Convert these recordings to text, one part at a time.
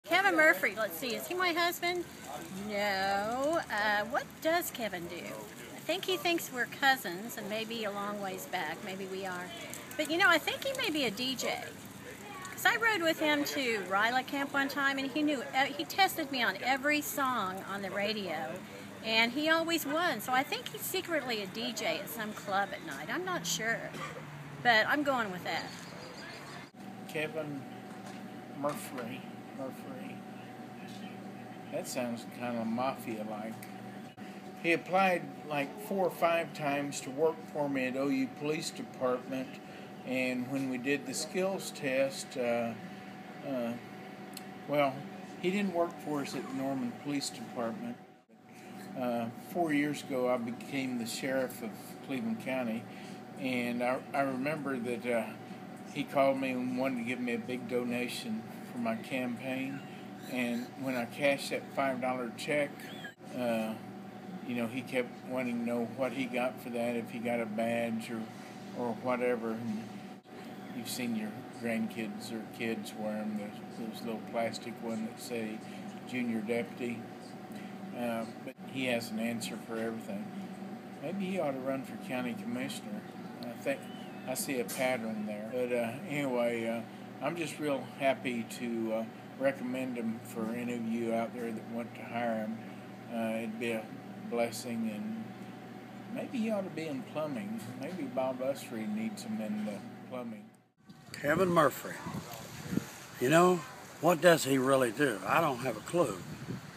Kevin Murphree, let's see, is he my husband? No. What does Kevin do? I think he thinks we're cousins, and maybe a long ways back, maybe we are. But you know, I think he may be a DJ. Because I rode with him to Ryla Camp one time, and he tested me on every song on the radio, and he always won. So I think he's secretly a DJ at some club at night. I'm not sure, but I'm going with that. Kevin Murphree. That sounds kind of mafia-like. He applied like 4 or 5 times to work for me at OU Police Department, and when we did the skills test, well, he didn't work for us at the Norman Police Department. 4 years ago, I became the sheriff of Cleveland County, and I remember that he called me and wanted to give me a big donation for my campaign. And when I cashed that $5 check, you know, he kept wanting to know what he got for that, if he got a badge or whatever. And you've seen your grandkids or kids wear them, those little plastic ones that say junior deputy. But he has an answer for everything. Maybe he ought to run for county commissioner. I think I see a pattern there. But anyway, I'm just real happy to recommend him for any of you out there that want to hire him. It'd be a blessing, and maybe he ought to be in plumbing. Maybe Bob Usry needs him in plumbing. Kevin Murphree. You know, what does he really do? I don't have a clue.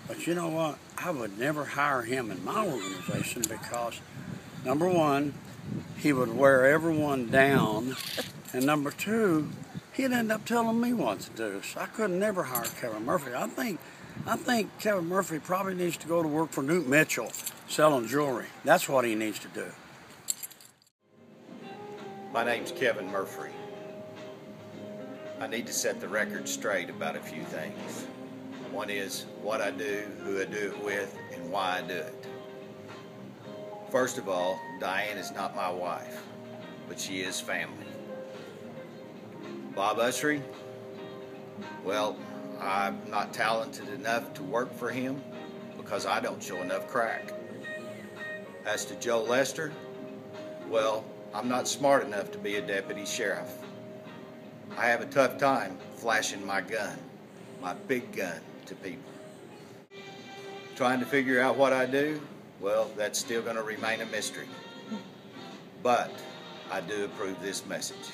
But you know what? I would never hire him in my organization because, number one, he would wear everyone down, and number two, he'd end up telling me what to do. So I could never hire Kevin Murphree. I think Kevin Murphree probably needs to go to work for Newt Mitchell selling jewelry. That's what he needs to do. My name's Kevin Murphree. I need to set the record straight about a few things. One is what I do, who I do it with, and why I do it. First of all, Diane is not my wife, but she is family. Bob Usry, well, I'm not talented enough to work for him because I don't show enough crack. As to Joe Lester, well, I'm not smart enough to be a deputy sheriff. I have a tough time flashing my gun, my big gun, to people. Trying to figure out what I do, well, that's still going to remain a mystery. But I do approve this message.